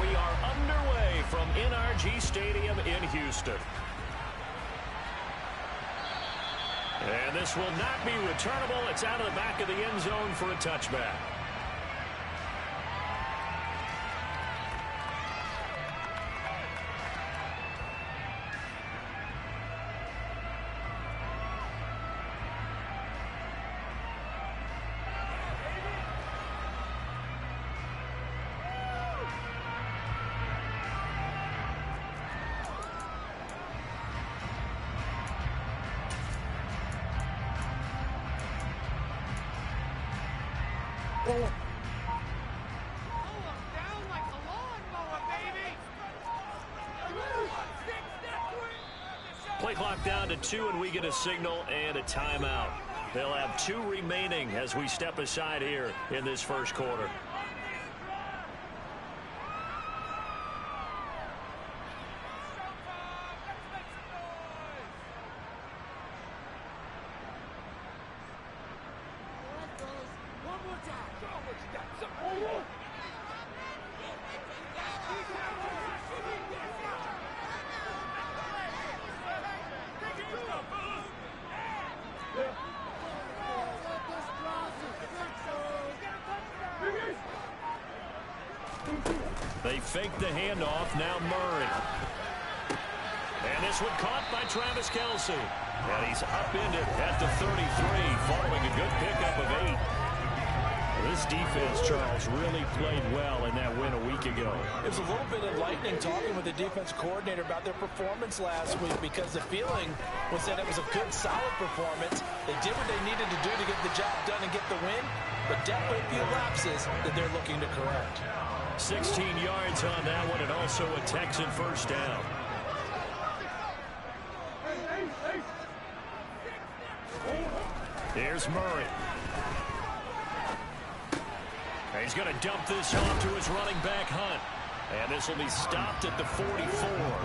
we are underway from NRG Stadium in Houston. And this will not be returnable. It's out of the back of the end zone for a touchback. Play clock down to 2, and we get a signal and a timeout. They'll have 2 remaining as we step aside here in this first quarter. They fake the handoff. Now Murray. And this one caught by Travis Kelce. And he's upended at the 33, following a good pickup of 8. This defense, Charles, really played well in that win a week ago. It was a little bit enlightening talking with the defense coordinator about their performance last week, because the feeling was that it was a good, solid performance. They did what they needed to do to get the job done and get the win, but definitely a few lapses that they're looking to correct. 16 yards on that one, and also a Texan first down. Here's Murray. He's going to dump this off to his running back, Hunt. And this will be stopped at the 44.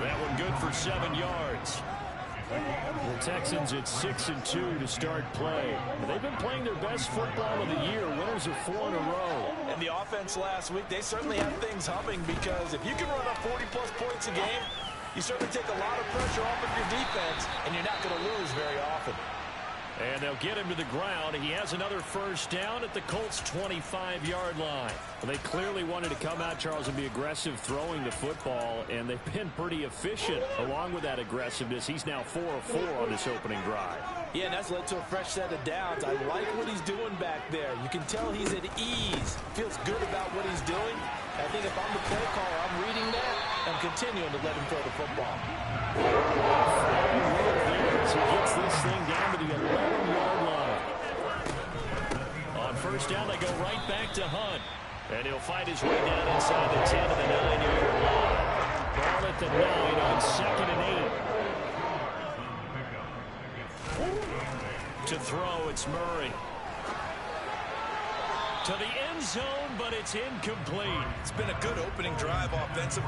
That one good for 7 yards. The Texans at 6-2 to start play. They've been playing their best football of the year. Winners of 4 in a row. And the offense last week, they certainly have things humming, because if you can run up 40-plus points a game, you certainly take a lot of pressure off of your defense, and you're not going to lose very often. And they'll get him to the ground. He has another first down at the Colts' 25-yard line. Well, they clearly wanted to come out, Charles, and be aggressive throwing the football, and they've been pretty efficient along with that aggressiveness. He's now 4 of 4 on this opening drive. Yeah, and that's led to a fresh set of downs. I like what he's doing back there. You can tell he's at ease. Feels good about what he's doing. I think if I'm the play caller, I'm reading that and continuing to let him throw the football. He gets this thing down to the 11-yard line. On first down, they go right back to Hunt. And he'll fight his way down inside the 10 to the 9-yard line. Ball at the 9 on 2nd and 8. To throw, it's Murray. To the end zone, but it's incomplete. It's been a good opening drive offensive.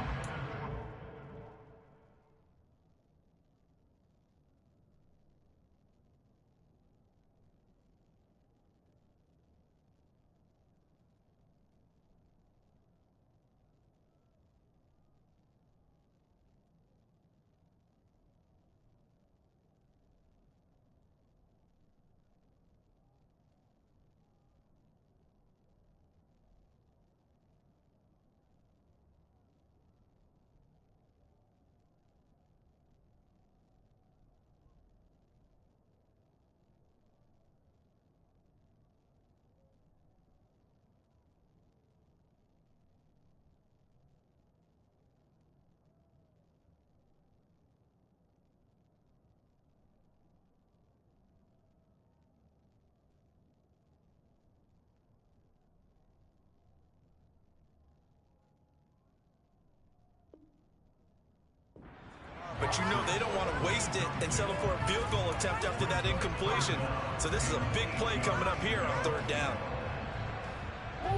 But you know they don't want to waste it and settle for a field goal attempt after that incompletion. So this is a big play coming up here on 3rd down.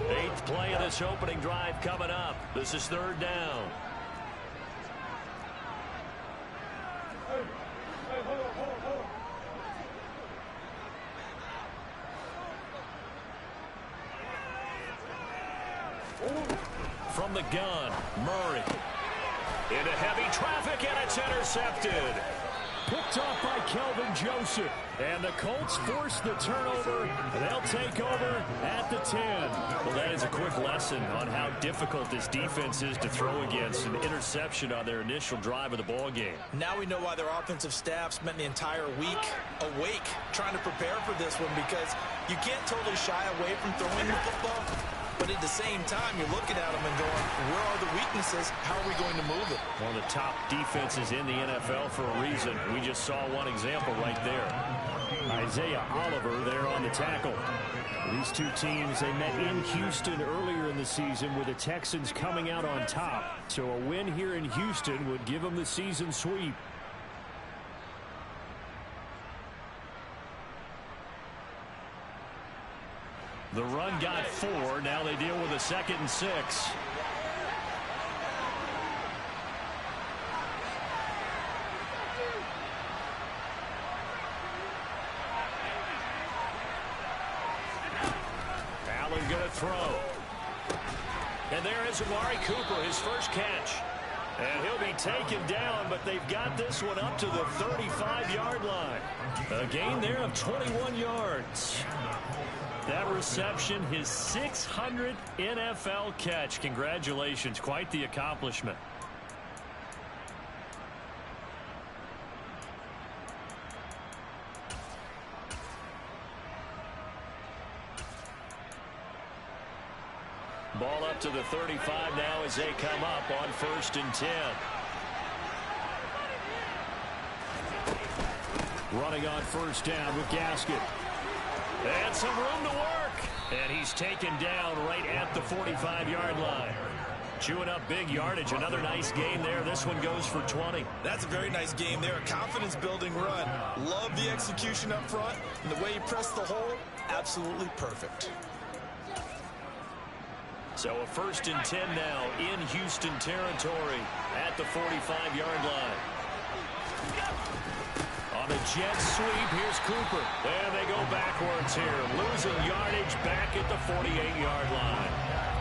8th play of this opening drive coming up. This is 3rd down. From the gun, Murray. Into heavy traffic, and it's intercepted. Picked off by Kelvin Joseph. And the Colts force the turnover. They'll take over at the 10. Well, that is a quick lesson on how difficult this defense is to throw against. An interception on their initial drive of the ball game. Now we know why their offensive staff spent the entire week awake trying to prepare for this one, because you can't totally shy away from throwing the football. But at the same time, you're looking at them and going, where are the weaknesses? How are we going to move it? One of the top defenses in the NFL for a reason. We just saw one example right there. Isaiah Oliver there on the tackle. These two teams, they met in Houston earlier in the season with the Texans coming out on top. So a win here in Houston would give them the season sweep. The run got 4. Now they deal with a 2nd and 6. Allen going to throw. And there is Amari Cooper, his first catch. And he'll be taken down, but they've got this one up to the 35-yard line. A gain there of 21 yards. That reception, his 600th NFL catch. Congratulations. Quite the accomplishment. Ball up to the 35 now as they come up on 1st and 10. Running on 1st down with Gasket. And some room to work. And he's taken down right at the 45-yard line. Chewing up big yardage. Another nice game there. This one goes for 20. That's a very nice game there. A confidence-building run. Love the execution up front. And the way he pressed the hole, absolutely perfect. So a 1st and 10 now in Houston territory at the 45-yard line. On a jet sweep, here's Cooper. And they go backwards here. Losing yardage back at the 48-yard line.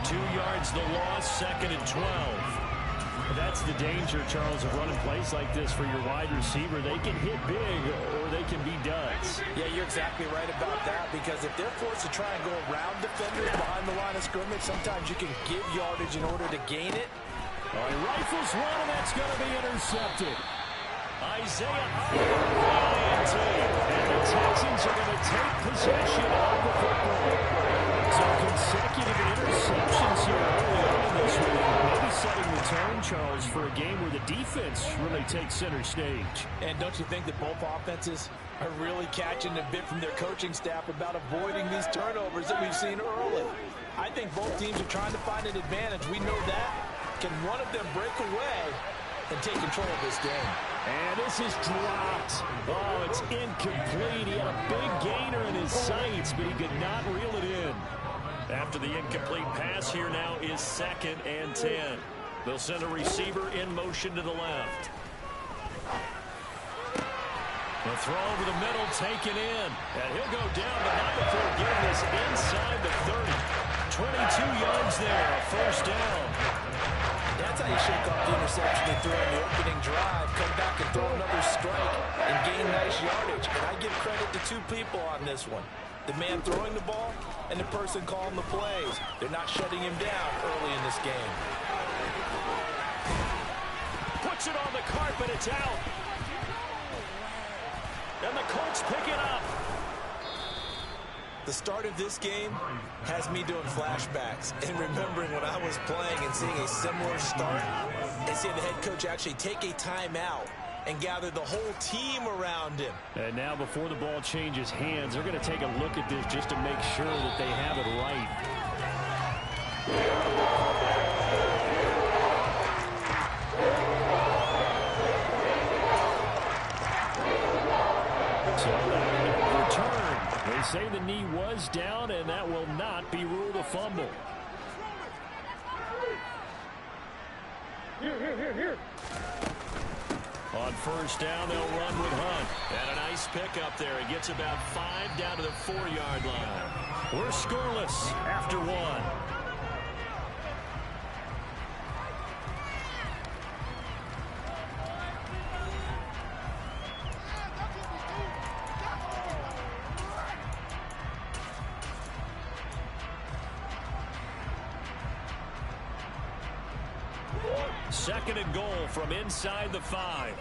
2 yards the loss, 2nd and 12. That's the danger, Charles, of running plays like this for your wide receiver. They can hit big or they can be duds. Yeah, you're exactly right about that, because if they're forced to try and go around defenders behind the line of scrimmage, sometimes you can give yardage in order to gain it. All right, rifles one, and that's going to be intercepted. Isaiah Oliver, and the Texans are going to take possession of the football. So consecutive interceptions here early on in this one. Maybe setting the tone, Charles, for a game where the defense really takes center stage. And don't you think that both offenses are really catching a bit from their coaching staff about avoiding these turnovers that we've seen early? I think both teams are trying to find an advantage. We know that. Can one of them break away and take control of this game? And this is dropped. Oh, it's incomplete. He had a big gainer in his sights, but he could not reel it in. After the incomplete pass, here now is 2nd and 10. They'll send a receiver in motion to the left. The throw over the middle, taken in. And he'll go down, but not before getting this inside the 30. 22 yards there, a 1st down. That's how you shake off the interception they threw on the opening drive, come back and throw another strike, and gain nice yardage. And I give credit to 2 people on this one. The man throwing the ball and the person calling the plays. They're not shutting him down early in this game. Puts it on the carpet, it's out. And the Colts pick it up. The start of this game has me doing flashbacks and remembering when I was playing and seeing a similar start and seeing the head coach actually take a timeout and gather the whole team around him. And now before the ball changes hands, they're going to take a look at this just to make sure that they have it right. So that return. They say the knee was down, and that will not be ruled a fumble. Here. On 1st down, they'll run with Hunt. And a nice pickup there. He gets about 5 down to the 4-yard line. We're scoreless after 1. Second and goal from inside the 5.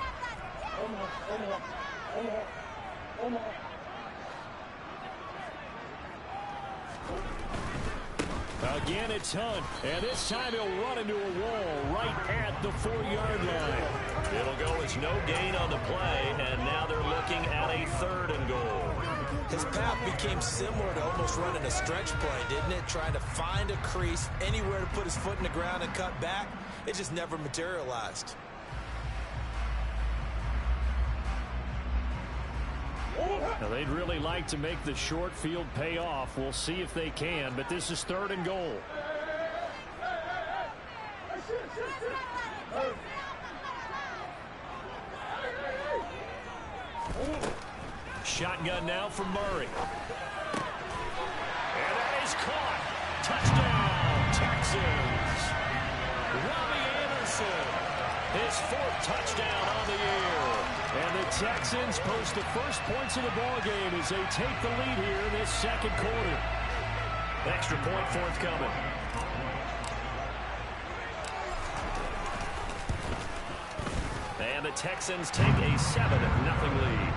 Again, it's Hunt, and this time he'll run into a wall right at the 4-yard line. It'll go as no gain on the play, and now they're looking at a 3rd and goal. His path became similar to almost running a stretch play, didn't it? Trying to find a crease, anywhere to put his foot in the ground and cut back. It just never materialized. Now, they'd really like to make the short field pay off. We'll see if they can, but this is 3rd and goal. Shotgun now for Murray. And that is caught. Touchdown, Texans. Robbie Anderson, his 4th touchdown on the year. And the Texans post the first points of the ball game as they take the lead here in this 2nd quarter. Extra point forthcoming. And the Texans take a 7-0 lead.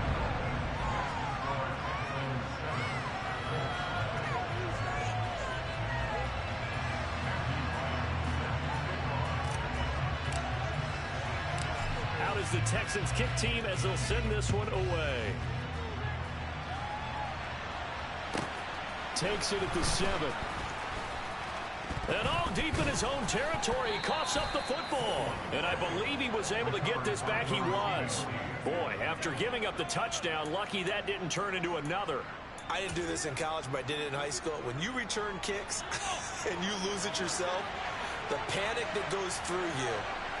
The Texans kick team as they'll send this one away. Takes it at the 7. And all deep in his own territory, he coughs up the football. And I believe he was able to get this back. He was. Boy, after giving up the touchdown, lucky that didn't turn into another. I didn't do this in college, but I did it in high school. When you return kicks and you lose it yourself, the panic that goes through you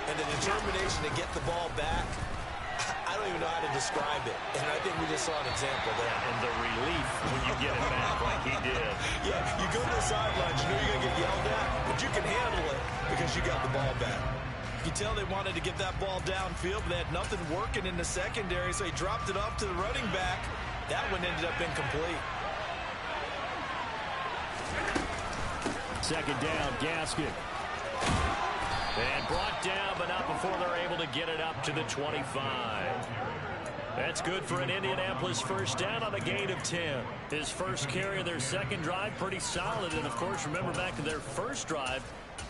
and the determination to get the ball back, I don't even know how to describe it. And I think we just saw an example there. And the relief when you get it back like he did. Yeah, you go to the sidelines, you know you're going to get yelled at, but you can handle it because you got the ball back. You can tell they wanted to get that ball downfield, but they had nothing working in the secondary, so he dropped it up to the running back. That one ended up incomplete. Second down, Gaskin. And brought down, but not before they're able to get it up to the 25. That's good for an Indianapolis first down on a gain of 10. His first carry of their 2nd drive, pretty solid. And, of course, remember back to their first drive,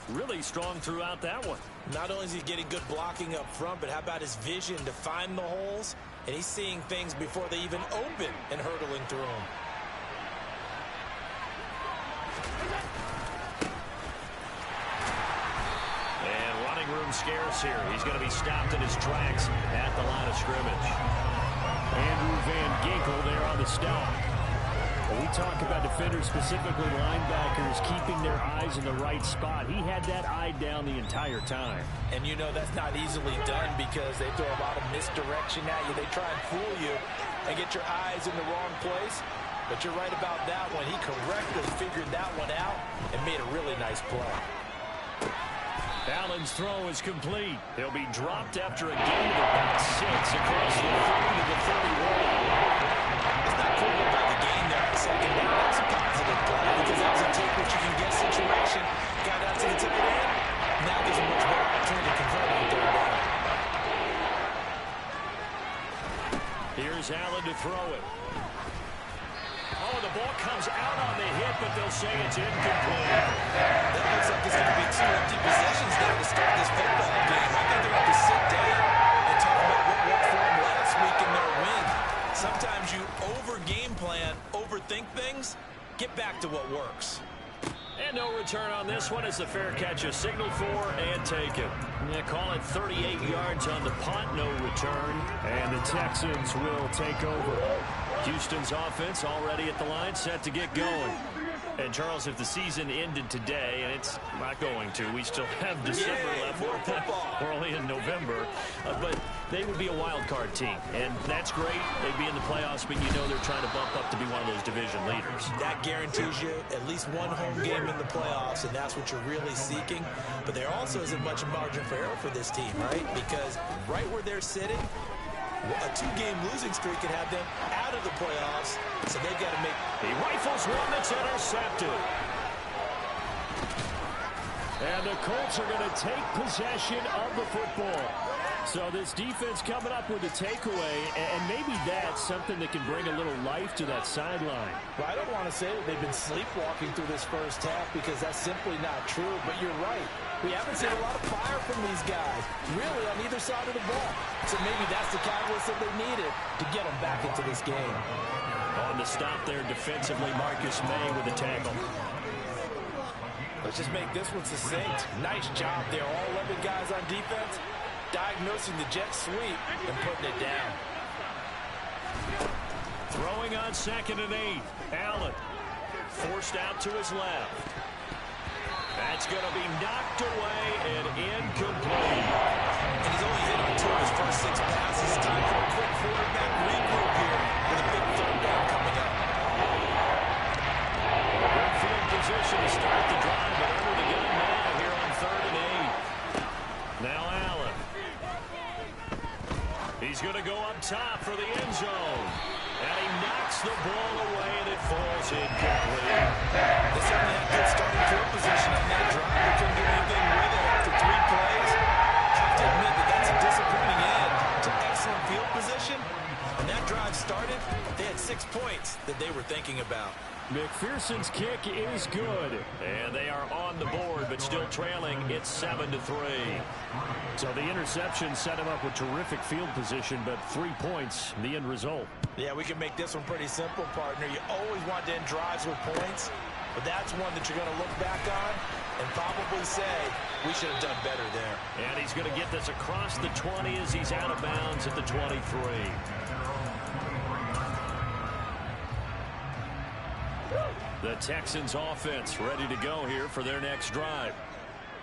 really strong throughout that one. Not only is he getting good blocking up front, but how about his vision to find the holes? And he's seeing things before they even open and hurtling through them. Room scarce here. He's going to be stopped in his tracks at the line of scrimmage. Andrew Van Ginkel there on the stop. When we talk about defenders, specifically linebackers, keeping their eyes in the right spot. He had that eye down the entire time. And you know that's not easily done because they throw a lot of misdirection at you. They try and fool you and get your eyes in the wrong place. But you're right about that one. He correctly figured that one out and made a really nice play. Allen's throw is complete. He'll be dropped after a gain of about 6 across the 30 to the 31. It's not cool about the gain there on 2nd down. That's a positive play because that was a take what you can get situation. Got out to the tight end. Now there's a much better opportunity to convert on 3rd down. Here's Allen to throw it. Oh, the ball comes out on the hit, but they'll say it's incomplete. That looks like there's going to be 2 empty possessions now to start this football game. I think they're going to have to sit down and talk about what worked for them last week in their win. Sometimes you over-game plan, overthink things, get back to what works. And no return on this one as the fair catch is signaled for and taken. They call it 38 yards on the punt, no return. And the Texans will take over. Houston's offense already at the line, set to get going. And, Charles, if the season ended today, and it's not going to, we still have December left. We're only in November. But they would be a wild card team, and that's great. They'd be in the playoffs, but you know they're trying to bump up to be one of those division leaders. That guarantees you at least one home game in the playoffs, and that's what you're really seeking. But there also isn't much margin for error for this team, right? Because right where they're sitting, a 2-game losing streak could have them out of the playoffs, so they've got to make... He rifles one that's intercepted. And the Colts are going to take possession of the football. So this defense coming up with a takeaway, and maybe that's something that can bring a little life to that sideline. Well, I don't want to say that they've been sleepwalking through this first half because that's simply not true, but you're right. We haven't seen a lot of fire from these guys, really, on either side of the ball. So maybe that's the catalyst that they needed to get them back into this game. On the stop there defensively, Marcus May with the tackle. Let's just make this one succinct. Nice job there. All 11 guys on defense diagnosing the jet sweep and putting it down. Throwing on 2nd and 8. Allen forced out to his left. That's going to be knocked away and incomplete. And he's only hit on 2 of his first 6 passes. Time for a quick quarterback regroup here with a big third down coming up. Good field position to start the drive, but under the gun now here on 3rd and 8. Now Allen. He's going to go up top for the end zone. And he knocks the ball away, and it falls incomplete. They certainly had good starting field position on that drive. They couldn't do anything with it after 3 plays. I have to admit that that's a disappointing end to excellent field position. When that drive started, they had 6 points that they were thinking about. McPherson's kick is good. And they are on the board, but still trailing. It's 7-3. So the interception set him up with terrific field position, but 3 points, the end result. Yeah, we can make this one pretty simple, partner. You always want to end drives with points, but that's one that you're going to look back on and probably say, we should have done better there. And he's going to get this across the 20 as he's out of bounds at the 23. The Texans offense ready to go here for their next drive.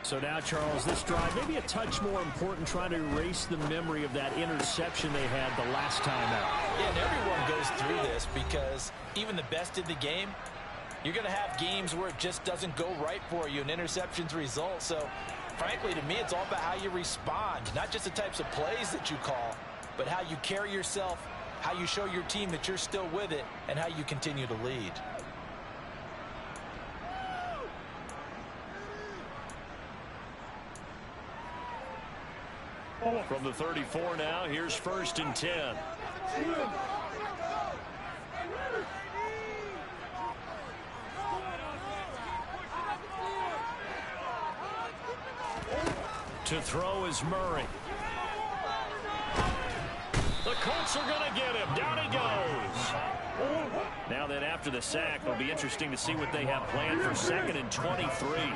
So now, Charles, this drive maybe a touch more important, trying to erase the memory of that interception they had the last time out. Yeah, and everyone goes through this because even the best in the game, you're going to have games where it just doesn't go right for you and interceptions result. So, frankly, to me, it's all about how you respond, not just the types of plays that you call, but how you carry yourself, how you show your team that you're still with it, and how you continue to lead. From the 34 now, here's 1st and 10. To throw is Murray. The Colts are going to get him. Down he goes. Now then, after the sack, it'll be interesting to see what they have planned for 2nd and 23.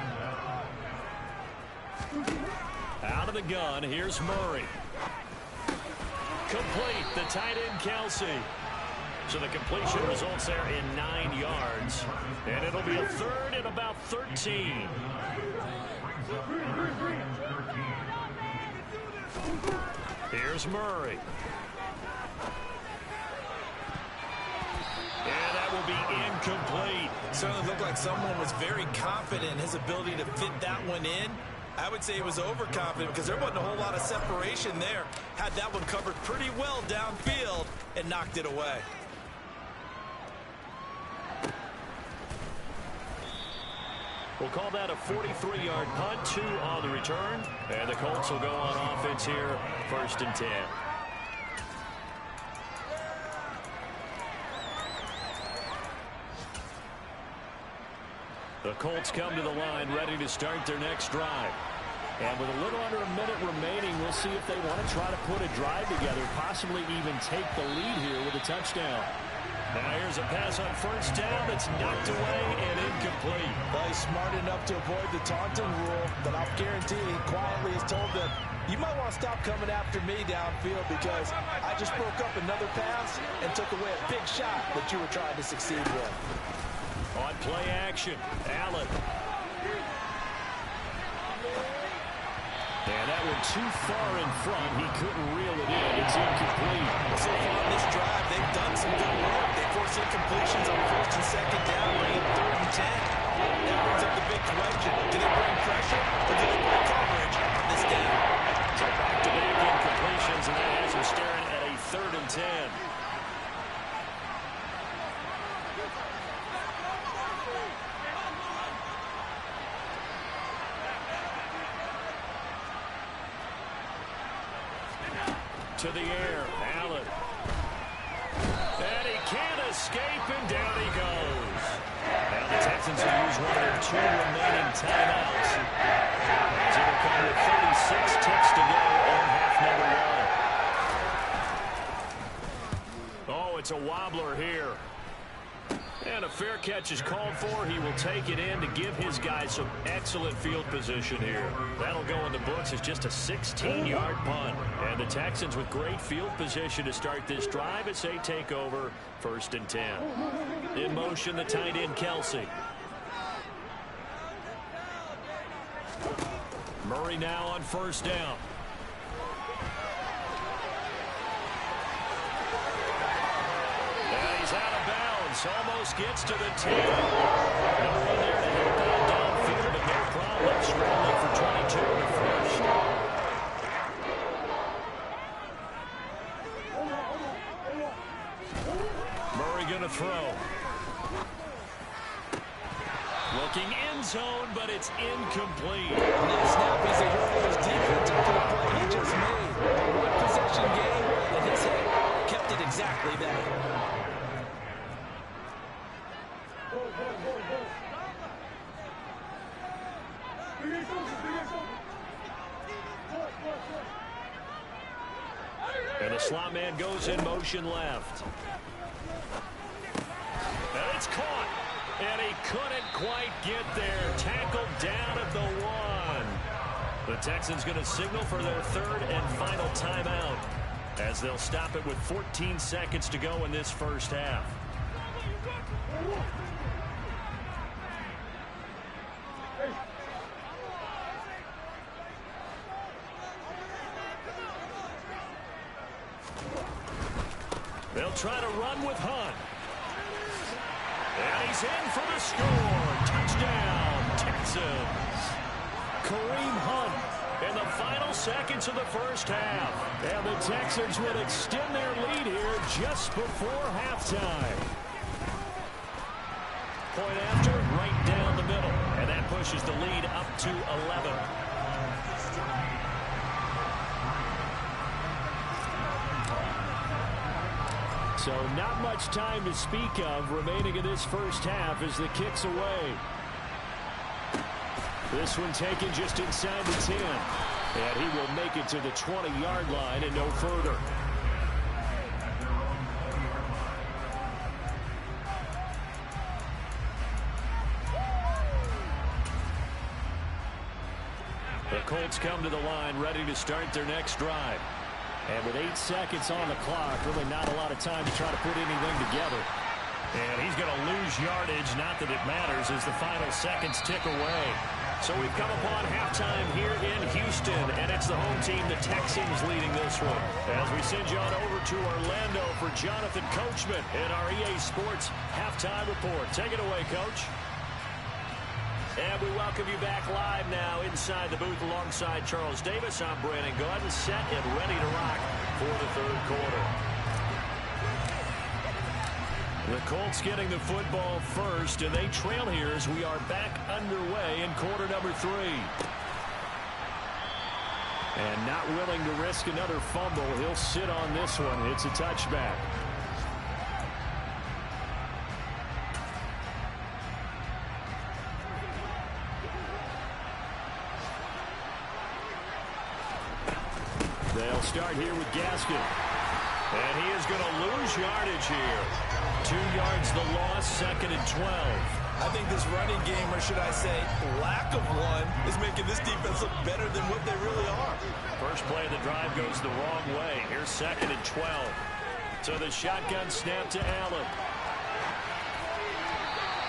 Out of the gun, here's Murray. Complete, the tight end Kelsey. So the completion results there in 9 yards. And it'll be a 3rd and about 13. Here's Murray. And that will be incomplete. Certainly looked like someone was very confident in his ability to fit that one in. I would say he was overconfident because there wasn't a whole lot of separation there. Had that one covered pretty well downfield and knocked it away. We'll call that a 43-yard punt, 2 on the return. And the Colts will go on offense here, 1st and 10. The Colts come to the line ready to start their next drive. And with a little under a minute remaining, we'll see if they want to try to put a drive together, possibly even take the lead here with a touchdown. Now here's a pass on 1st down that's knocked away and incomplete. Well, he's smart enough to avoid the taunting rule, but I'll guarantee he quietly has told them, you might want to stop coming after me downfield because I just broke up another pass and took away a big shot that you were trying to succeed with. On play action, Allen. And that one too far in front. He couldn't reel it in. It's incomplete. So far in this drive, they've done some good work. They forced incompletions on 1st and 2nd down, bringing 3rd and 10. That brings up the big question. Do they bring pressure or do they bring coverage on this down? So back-to-back incompletions, and that has him staring at a 3rd and 10. to the air. Allen. And he can't escape, and down he goes. Now the Texans will use one of their 2 remaining timeouts. As it will come with 36 ticks to go on half number 1. Oh, it's a wobbler here. And a fair catch is called for. He will take it in to give his guys some excellent field position here. That'll go in the books as just a 16-yard punt. And the Texans with great field position to start this drive as they take over 1st and 10. In motion, the tight end, Kelsey. Murray now on 1st down. And he's out of bounds. Almost gets to the 10. No one there to help out downfield, but no problem. Scrambling for 22 in the first. Murray going to throw. Looking end zone, but it's incomplete. Nice snap as they heard those defensive for the play he just made. A one-possession game, and his head kept it exactly that. And the slot man goes in motion left. And it's caught. And he couldn't quite get there. Tackled down at the 1. The Texans going to signal for their 3rd and final timeout as they'll stop it with 14 seconds to go in this first half. They'll try to run with Hunt. And he's in for the score. Touchdown, Texans. Kareem Hunt in the final seconds of the first half. And the Texans will extend their lead here just before halftime. Point after, right down the middle. And that pushes the lead up to 11. So not much time to speak of remaining in this first half as the kick's away. This one taken just inside the 10. And he will make it to the 20-yard line and no further. The Colts come to the line ready to start their next drive. And with 8 seconds on the clock, really not a lot of time to try to put anything together. And he's going to lose yardage, not that it matters, as the final seconds tick away. So we've come upon halftime here in Houston, and it's the home team, the Texans, leading this one. As we send you on over to Orlando for Jonathan Coachman in our EA Sports Halftime Report. Take it away, Coach. And we welcome you back live now inside the booth alongside Charles Davis. I'm Brandon Gaudin, set and ready to rock for the 3rd quarter. The Colts getting the football first, and they trail here as we are back underway in quarter number 3. And not willing to risk another fumble. He'll sit on this one. It's a touchback. They'll start here with Gaskin. And he is going to lose yardage here. 2 yards the loss, 2nd and 12. I think this running game, or should I say lack of one, is making this defense look better than what they really are. First play of the drive goes the wrong way. Here's 2nd and 12. So the shotgun snap to Allen.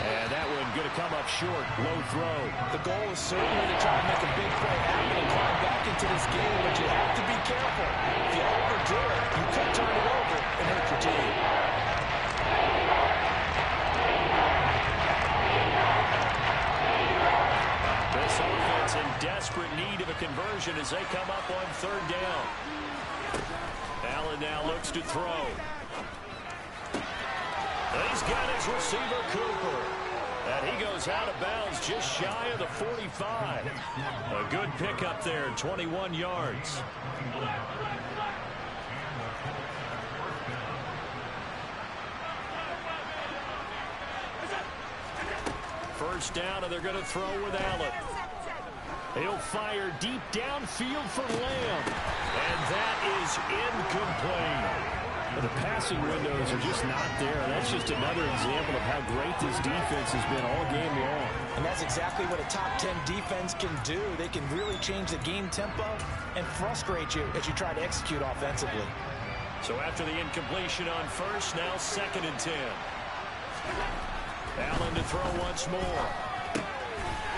And that one going to come up short. Low throw. The goal is certainly to try and make a big play happen and climb back into this game, but you have to be careful. If you overdo it, you could turn it over and hurt your team. This offense in desperate need of a conversion as they come up on 3rd down. Allen now looks to throw. He's got his receiver, Cooper. And he goes out of bounds just shy of the 45. A good pickup there, 21 yards. First down, and they're going to throw with Allen. He'll fire deep downfield for Lamb. And that is incomplete. The passing windows are just not there. That's just another example of how great this defense has been all game long. And that's exactly what a top 10 defense can do. They can really change the game tempo and frustrate you as you try to execute offensively. So after the incompletion on first, now 2nd and 10. Allen to throw once more.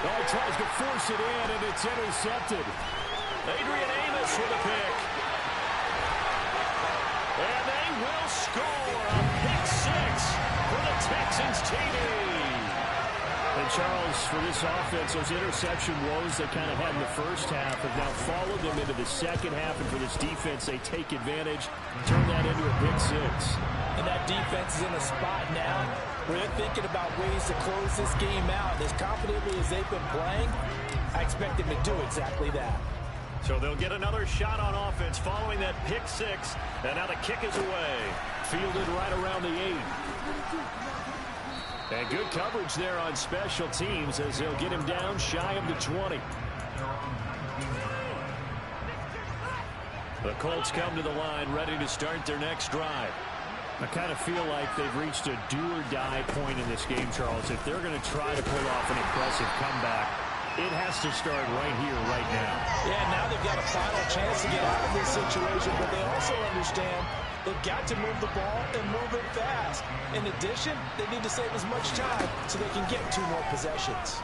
Oh, he tries to force it in, and it's intercepted. Adrian Amos with a pick. And they will score a pick 6 for the Texans TD. And Charles, for this offense, those interception woes they kind of had in the first half have now followed them into the second half. And for this defense, they take advantage, turn that into a pick 6. And that defense is in a spot now where they're thinking about ways to close this game out. As confidently as they've been playing, I expect them to do exactly that. So they'll get another shot on offense following that pick 6. And now the kick is away. Fielded right around the 8. And good coverage there on special teams as they'll get him down shy of the 20. The Colts come to the line ready to start their next drive. I kind of feel like they've reached a do-or-die point in this game, Charles. If they're going to try to pull off an impressive comeback, it has to start right here, right now. Yeah, now they've got a final chance to get out of this situation, but they also understand they've got to move the ball and move it fast. In addition, they need to save as much time so they can get 2 more possessions.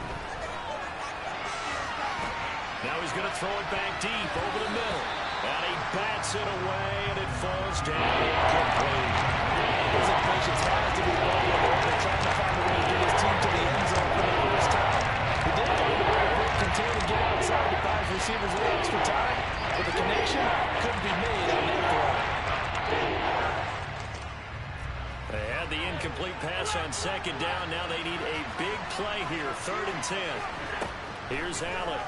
Now he's going to throw it back deep over the middle. And he bats it away, and it falls down incomplete. His impatience has to be low when they're trying to find a way to get his team to the end zone for the first time. He did find a way to contain and get outside to buy his receivers a little extra time, but the connection couldn't be made on that throw. They had the incomplete pass on 2nd down. Now they need a big play here, 3rd and 10. Here's Allen.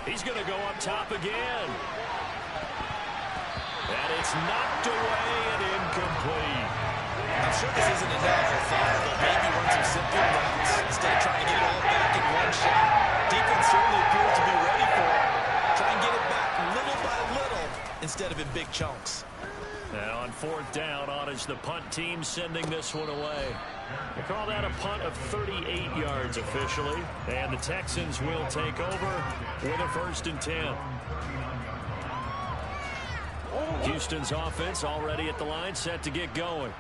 He's going to go up top again. And it's knocked away and incomplete. I'm sure this isn't enough for thought, but maybe run some simple routes instead of trying to get it all back in one shot. Defense certainly appears to be ready for it. Try and get it back little by little instead of in big chunks. Now on 4th down, on is the punt team sending this one away. They call that a punt of 38 yards officially. And the Texans will take over with a 1st and 10. Houston's offense already at the line, set to get going.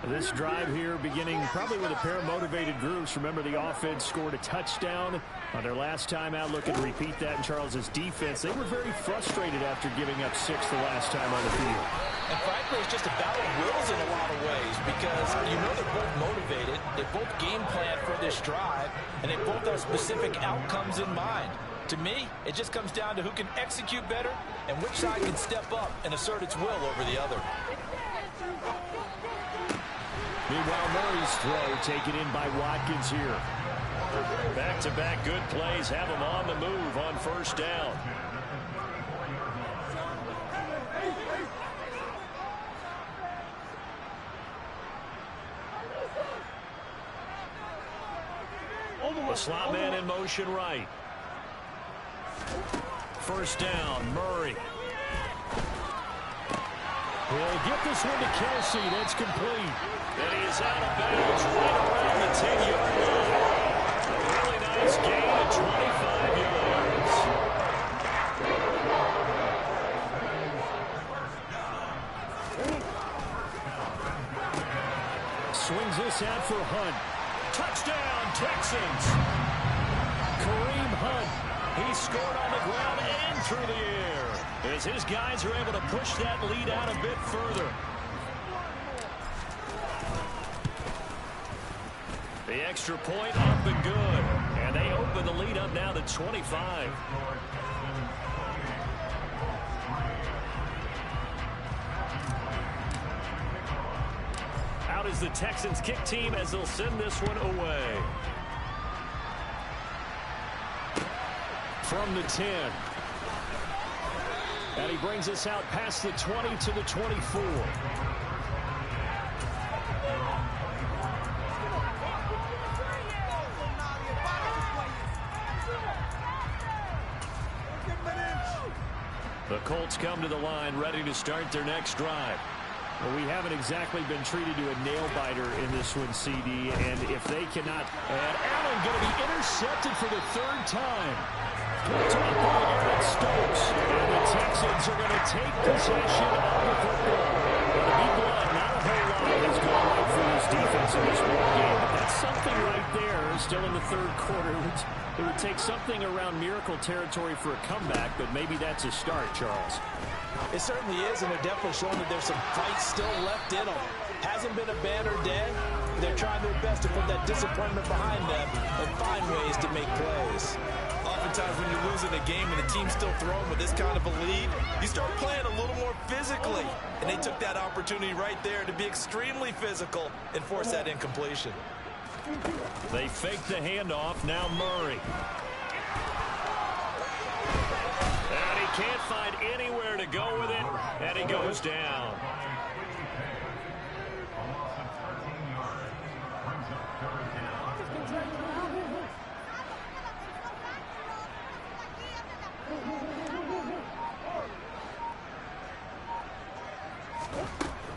This drive here beginning probably with a pair of motivated groups. Remember, the offense scored a touchdown on their last time out. Looking to repeat that in Charles's defense. They were very frustrated after giving up 6 the last time on the field. And frankly, it's just a battle of wills in a lot of ways because you know they're both motivated. They both game plan for this drive, and they both have specific outcomes in mind. To me, it just comes down to who can execute better and which side can step up and assert its will over the other. Meanwhile, Murray's throw taken in by Watkins here. Back-to-back good plays have him on the move on 1st down. The slot man in motion right. 1st down, Murray. He'll get this one to Kelsey. That's complete. And he is out of bounds right around the 10-yard line. A really nice gain of 25 yards. Swings this out for Hunt. Touchdown, Texans. Kareem Hunt. He scored on the ground and through the air as his guys are able to push that lead out a bit further. The extra point up and good. And they open the lead up now to 25. Out is the Texans kick team as they'll send this one away. From the 10. And he brings us out past the 20 to the 24. The Colts come to the line ready to start their next drive. Well, we haven't exactly been treated to a nail-biter in this one, CD, and if they cannot... And Allen going to be intercepted for the third time. Picked up by Eric Stokes. And the Texans are going to take possession of the football. But to be blunt, not a whole lot has gone right for this defense in this one game. But that's something right there, still in the third quarter. It would take something around miracle territory for a comeback, but maybe that's a start, Charles. It certainly is, and they're definitely showing that there's some fight still left in them. Hasn't been a banner day. They're trying their best to put that disappointment behind them and find ways to make plays. Oftentimes when you're losing a game and the team's still throwing with this kind of a lead, you start playing a little more physically. And they took that opportunity right there to be extremely physical and force that incompletion. They fake the handoff. Now Murray. And he can't find anywhere to go with it. And he goes down.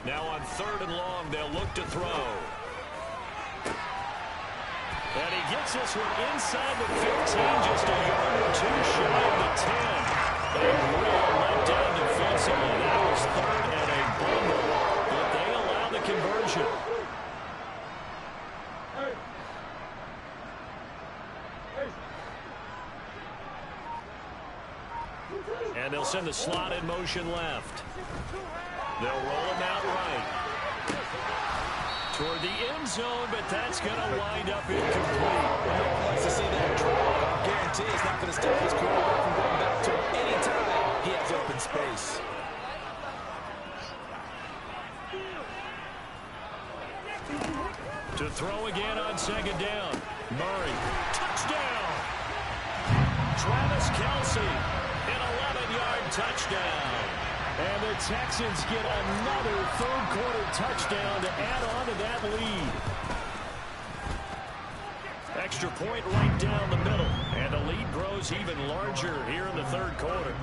Now on 3rd and long, they'll look to throw. And he gets this one inside the 15, just a yard or two shy of the 10. A real letdown defensively. That was 3rd and a bundle, but they allow the conversion. And they'll send the slot in motion left. They'll roll him out right. Toward the end zone, but that's going to wind up incomplete. No one likes to see that draw. I guarantee it's not going to stop his quarterback from going back to him anytime he has open space. To throw again on 2nd down. Murray. Touchdown! Travis Kelce. An 11-yard touchdown. And the Texans get another 3rd quarter touchdown to add on to that lead. Extra point right down the middle. And the lead grows even larger here in the 3rd quarter.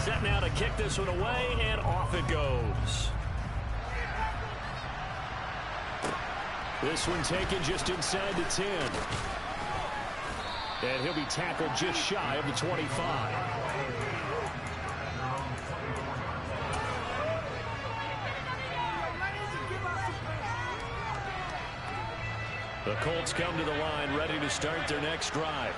Set now to kick this one away, and off it goes. This one taken just inside the 10. And he'll be tackled just shy of the 25. The Colts come to the line ready to start their next drive.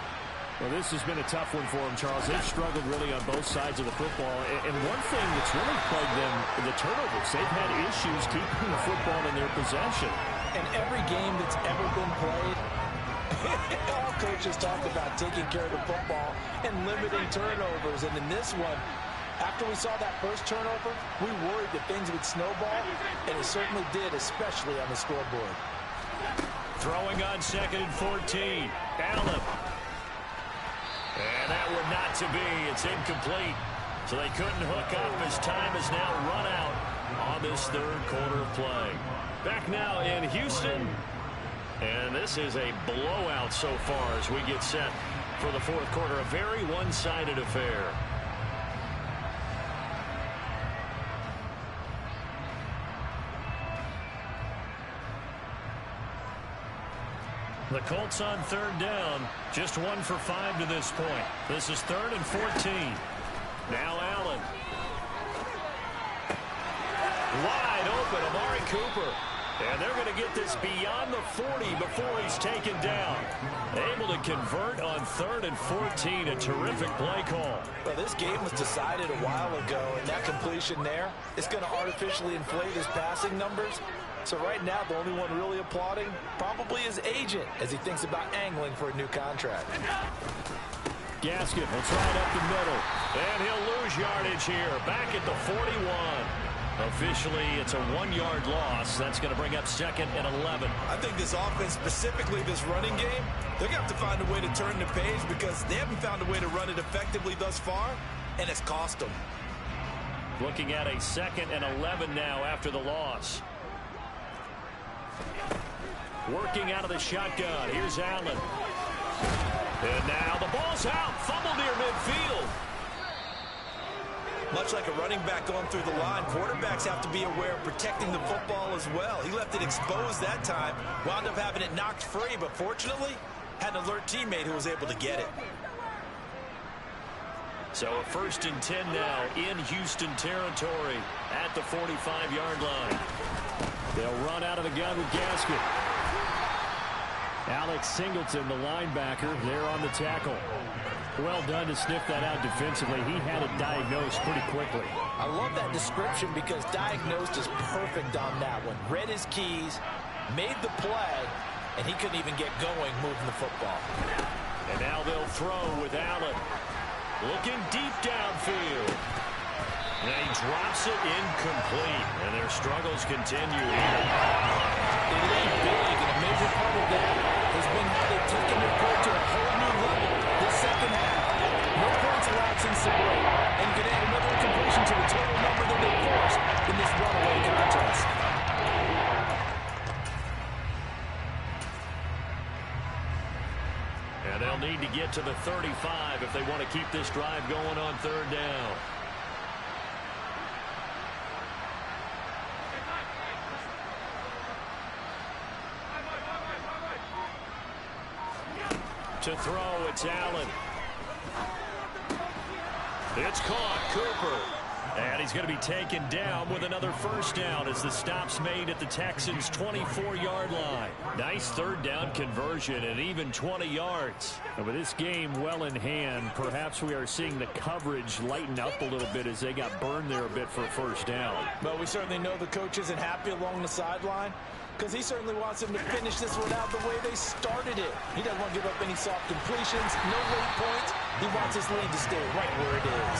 Well, this has been a tough one for them, Charles. They've struggled really on both sides of the football. And one thing that's really plagued them, the turnovers. They've had issues keeping the football in their possession. In every game that's ever been played, all coaches talk about taking care of the football and limiting turnovers. And in this one, after we saw that first turnover, we worried that things would snowball, and it certainly did, especially on the scoreboard. Throwing on 2nd and 14. Allen. And that would not to be. It's incomplete. So they couldn't hook up as time has now run out on this 3rd quarter of play. Back now in Houston. And this is a blowout so far as we get set for the 4th quarter. A very one-sided affair. The Colts on 3rd down. Just 1 for 5 to this point. This is 3rd and 14. Now Allen. Wide open, Amari Cooper. And they're going to get this beyond the 40 before he's taken down. Able to convert on 3rd and 14. A terrific play call. Well, this game was decided a while ago, and that completion there is going to artificially inflate his passing numbers. So right now, the only one really applauding probably his agent as he thinks about angling for a new contract. Gaskin will try it up the middle. And he'll lose yardage here. Back at the 41. Officially, it's a 1-yard loss. That's going to bring up 2nd and 11. I think this offense, specifically this running game, they're going to have to find a way to turn the page because they haven't found a way to run it effectively thus far, and it's cost them. Looking at a 2nd and 11 now after the loss. Working out of the shotgun. Here's Allen. And now the ball's out. Fumble near midfield. Much like a running back going through the line, quarterbacks have to be aware of protecting the football as well. He left it exposed that time, wound up having it knocked free, but fortunately, had an alert teammate who was able to get it. So a 1st and 10 now in Houston territory at the 45-yard line. They'll run out of the gun with Gaskin. Alex Singleton, the linebacker, there on the tackle. Well done to sniff that out defensively. He had it diagnosed pretty quickly. I love that description because diagnosed is perfect on that one. Read his keys, made the play, and he couldn't even get going moving the football. And now they'll throw with Allen. Looking deep downfield. And he drops it incomplete. And their struggles continue. They lead big, and a major part of that has been how they've taken their play to a whole new level this second half. No points allowed since the break, and could add another completion to the total number that they forced in this runaway contest. And they'll need to get to the 35 if they want to keep this drive going on 3rd down. To throw, it's Allen. It's caught, Cooper. And he's going to be taken down with another 1st down as the stop's made at the Texans' 24-yard line. Nice 3rd down conversion and even 20 yards. And with this game well in hand, perhaps we are seeing the coverage lighten up a little bit as they got burned there a bit for a 1st down. But we certainly know the coach isn't happy along the sideline because he certainly wants them to finish this one out the way they started it. He doesn't want to give up any soft completions, no late points. He wants his lead to stay right where it is.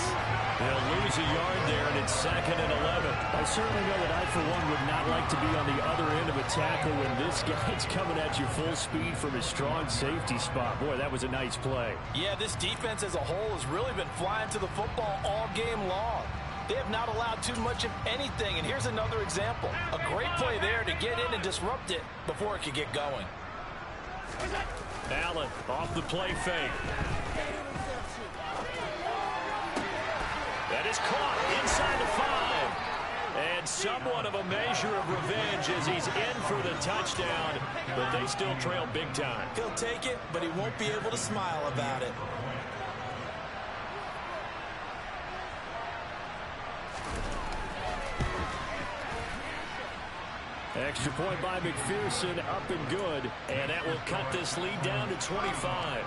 They'll lose a yard there, and it's 2nd and 11. I certainly know that I, for one, would not like to be on the other end of a tackle when this guy's coming at you full speed from his strong safety spot. Boy, that was a nice play. Yeah, this defense as a whole has really been flying to the football all game long. They have not allowed too much of anything, and here's another example. A great play there to get in and disrupt it before it could get going. Allen off the play fake. That is caught inside the 5. And somewhat of a measure of revenge as he's in for the touchdown, but they still trail big time. He'll take it, but he won't be able to smile about it. Extra point by McPherson, up and good. And that will cut this lead down to 25.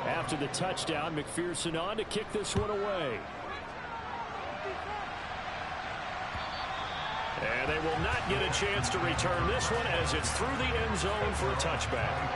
After the touchdown, McPherson on to kick this one away. And they will not get a chance to return this one as it's through the end zone for a touchback.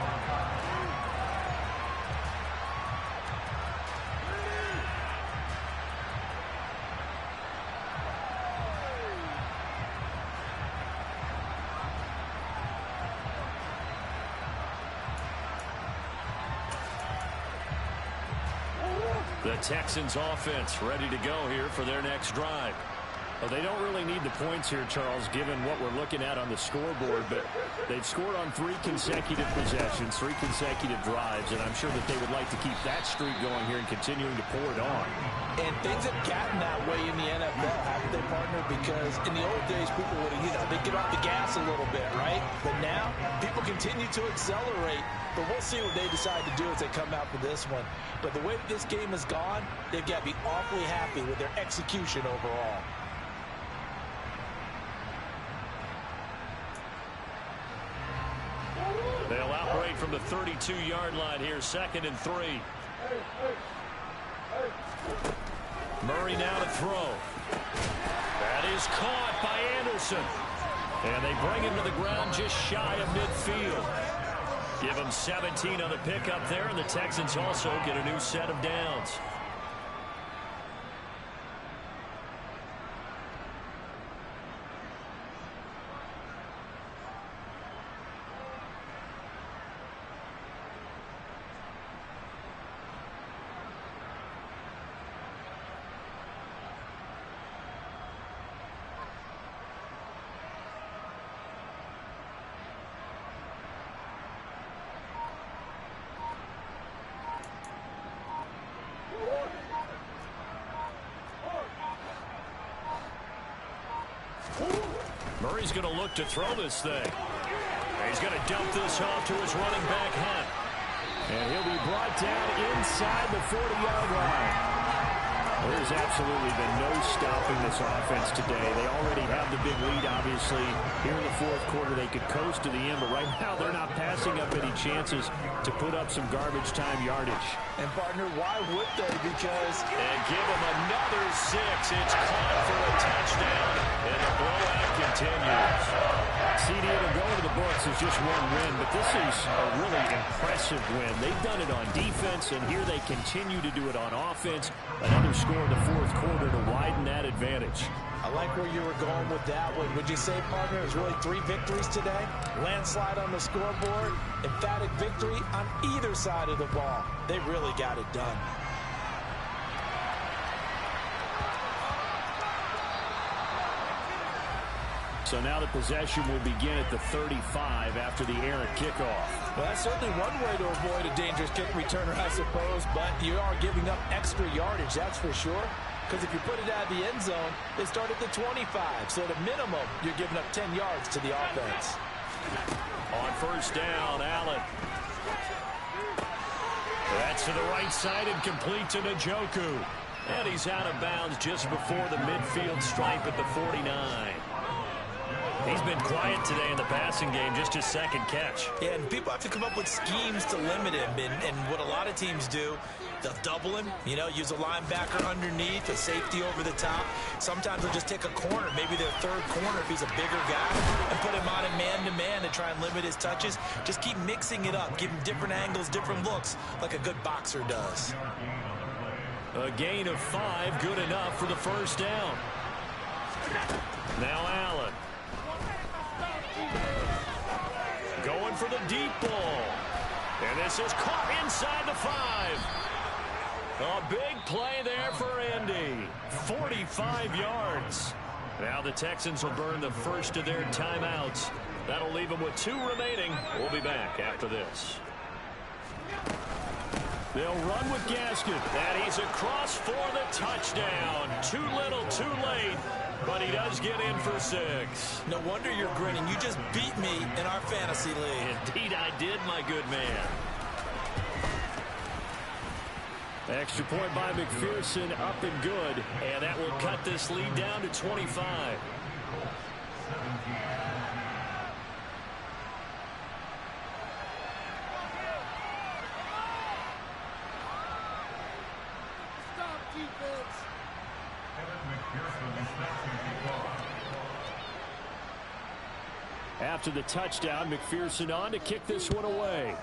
The Texans offense ready to go here for their next drive. Well, they don't really need the points here, Charles, given what we're looking at on the scoreboard, but they've scored on 3 consecutive possessions, 3 consecutive drives, and I'm sure that they would like to keep that streak going here and continuing to pour it on. And things have gotten that way in the NFL, haven't they, partner? Because in the old days, people would, they'd get off the gas a little bit, right? But now, people continue to accelerate, but we'll see what they decide to do as they come out for this one. But the way that this game has gone, they've got to be awfully happy with their execution overall. They'll operate from the 32-yard line here, 2nd and 3. Murray now to throw. That is caught by Anderson. And they bring him to the ground just shy of midfield. Give him 17 on the pickup there, and the Texans also get a new set of downs. Murray's going to look to throw this thing. He's going to dump this off to his running back, Hunt. And he'll be brought down inside the 40-yard line. There's absolutely been no stopping this offense today. They already have the big lead, obviously. Here in the fourth quarter, they could coast to the end, but right now they're not passing up any chances to put up some garbage time yardage. And, partner, why would they? Because... And give them another 6. It's caught for a touchdown, and the blowout continues. CD, it'll go into the books as just one win, but this is a really impressive win. They've done it on defense, and here they continue to do it on offense. Another score in the fourth quarter to widen that advantage. I like where you were going with that one. Would you say, partner, it was really 3 victories today? Landslide on the scoreboard, emphatic victory on either side of the ball. They really got it done. So now the possession will begin at the 35 after the errant kickoff. Well, that's certainly one way to avoid a dangerous kick returner, I suppose, but you are giving up extra yardage, that's for sure. Because if you put it out of the end zone, they start at the 25. So at a minimum, you're giving up 10 yards to the offense. On first down, Allen. That's to the right side and complete to Njoku. And he's out of bounds just before the midfield stripe at the 49. He's been quiet today in the passing game, just his second catch. Yeah, and people have to come up with schemes to limit him. And what a lot of teams do, they'll double him, use a linebacker underneath, a safety over the top. Sometimes they'll just take a corner, maybe their third corner if he's a bigger guy, and put him on a man-to-man to try and limit his touches. Just keep mixing it up, give him different angles, different looks, like a good boxer does. A gain of 5, good enough for the first down. Now Allen. Going for the deep ball. And this is caught inside the 5. A big play there for Andy. 45 yards. Now the Texans will burn the first of their timeouts. That'll leave them with 2 remaining. We'll be back after this. They'll run with Gaskin. And he's across for the touchdown. Too little, too late. But he does get in for 6. No wonder you're grinning. You just beat me in our fantasy league. Indeed I did, my good man. Extra point by McPherson, up and good. And that will cut this lead down to 25. After the touchdown, McPherson on to kick this one away.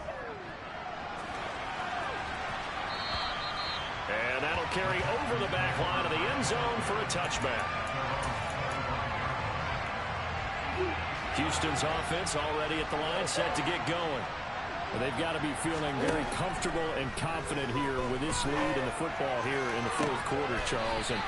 And that'll carry over the back line of the end zone for a touchback. Houston's offense already at the line, set to get going. Well, they've got to be feeling very comfortable and confident here with this lead in the football here in the fourth quarter, Charles. And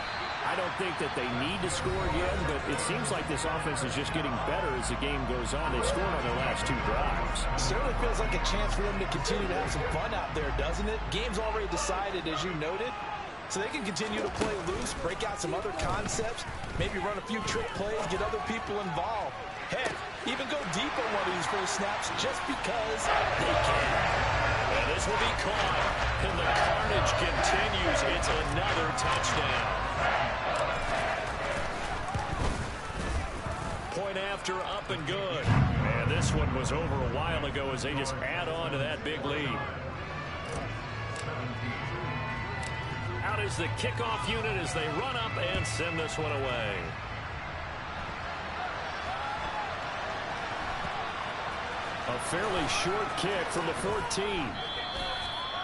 I don't think that they need to score again, but it seems like this offense is just getting better as the game goes on. They scored on their last 2 drives. Certainly feels like a chance for them to continue to have some fun out there, doesn't it? Game's already decided, as you noted, so they can continue to play loose, break out some other concepts, maybe run a few trick plays, get other people involved. Heck, even go deep on one of these first snaps just because they can. And this will be caught, and the carnage continues. It's another touchdown. Point after, up and good. And this one was over a while ago as they just add on to that big lead. Out is the kickoff unit as they run up and send this one away. A fairly short kick from the 14.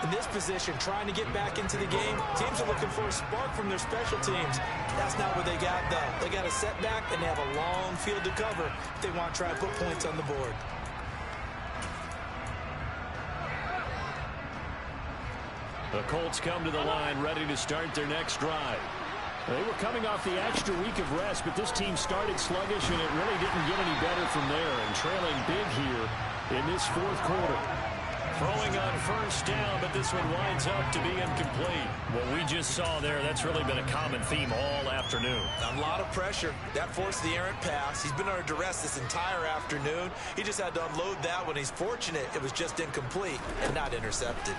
In this position, trying to get back into the game, teams are looking for a spark from their special teams. That's not what they got, though. They got a setback, and they have a long field to cover if they want to try and put points on the board. The Colts come to the line, ready to start their next drive. They were coming off the extra week of rest, but this team started sluggish, and it really didn't get any better from there. And trailing big here in this fourth quarter. Throwing on first down, but this one winds up to be incomplete. What we just saw there, that's really been a common theme all afternoon. A lot of pressure. That forced the errant pass. He's been under duress this entire afternoon. He just had to unload that one. He's fortunate it was just incomplete and not intercepted.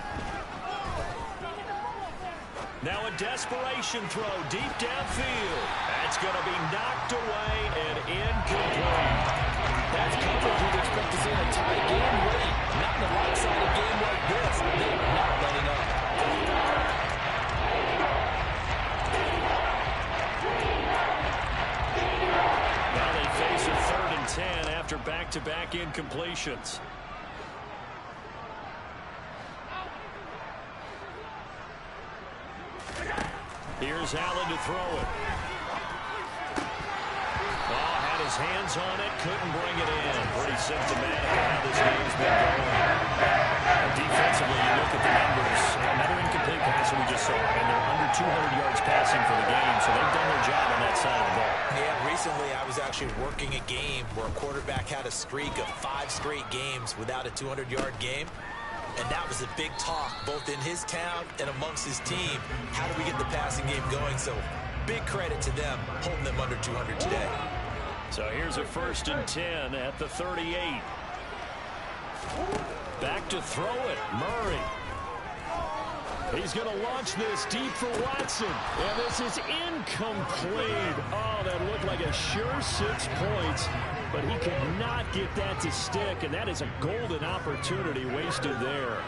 Now a desperation throw deep downfield. That's going to be knocked away and incomplete. That's coverage you'd expect to see in a tight game late. Not in a lopsided game like this. They are not letting up. Now they face a 3rd and 10 after back-to-back incompletions. Here's Allen to throw it. Oh, had his hands on it, couldn't bring it in. Pretty symptomatic of how this game's been going. Defensively, you look at the numbers. Another incomplete pass that we just saw, and they're under 200 yards passing for the game, so they've done their job on that side of the ball. Yeah, recently I was actually working a game where a quarterback had a streak of 5 straight games without a 200-yard game. And that was a big talk, both in his town and amongst his team. How do we get the passing game going? So big credit to them, holding them under 200 today. So here's a 1st and 10 at the 38. Back to throw it, Murray. He's going to launch this deep for Watson. And this is incomplete. Oh, that looked like a sure 6 points. But he could not get that to stick, and that is a golden opportunity wasted there.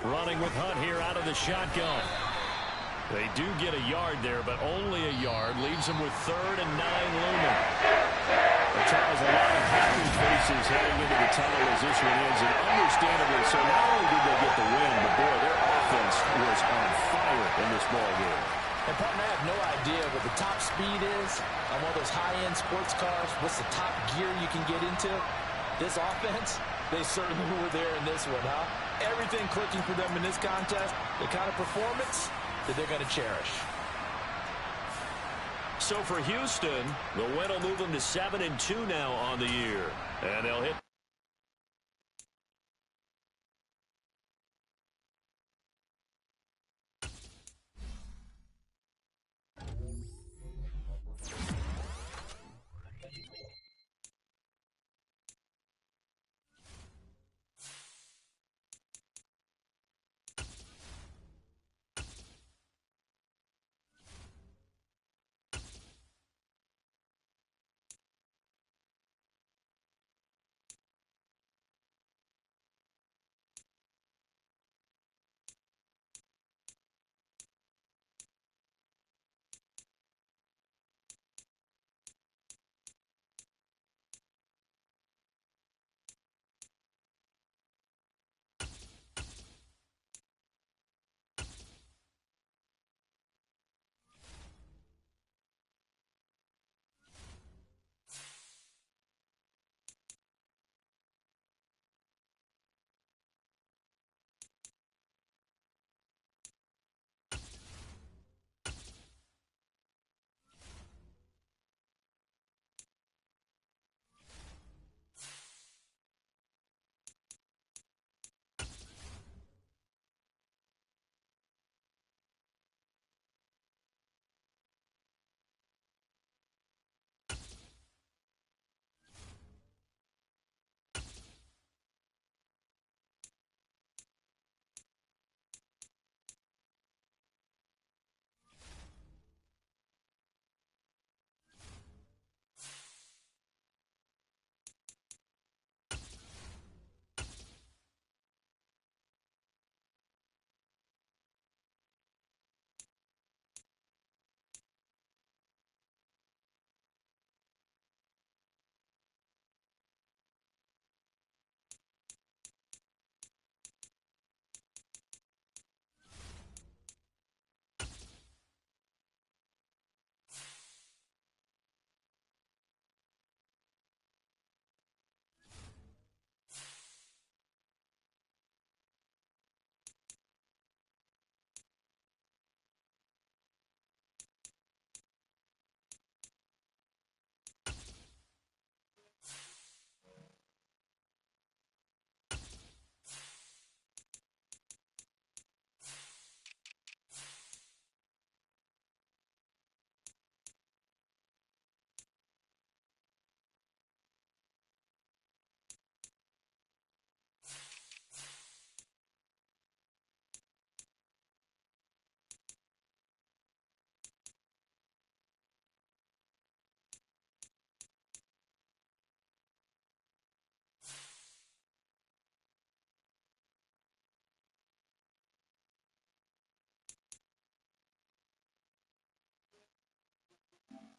Running with Hunt here out of the shotgun. They do get a yard there, but only a yard. Leaves them with 3rd and 9 looming. Charles, a lot of happy faces heading into the tunnel as this one ends, and understandably so. Not only did they get the win, but boy, their offense was on fire in this ball game. And, partner, I have no idea what the top speed is on one of those high-end sports cars. What's the top gear you can get into? This offense, they certainly were there in this one, huh? Everything clicking for them in this contest, the kind of performance that they're going to cherish. So for Houston, the win will move them to 7-2 now on the year. And they'll hit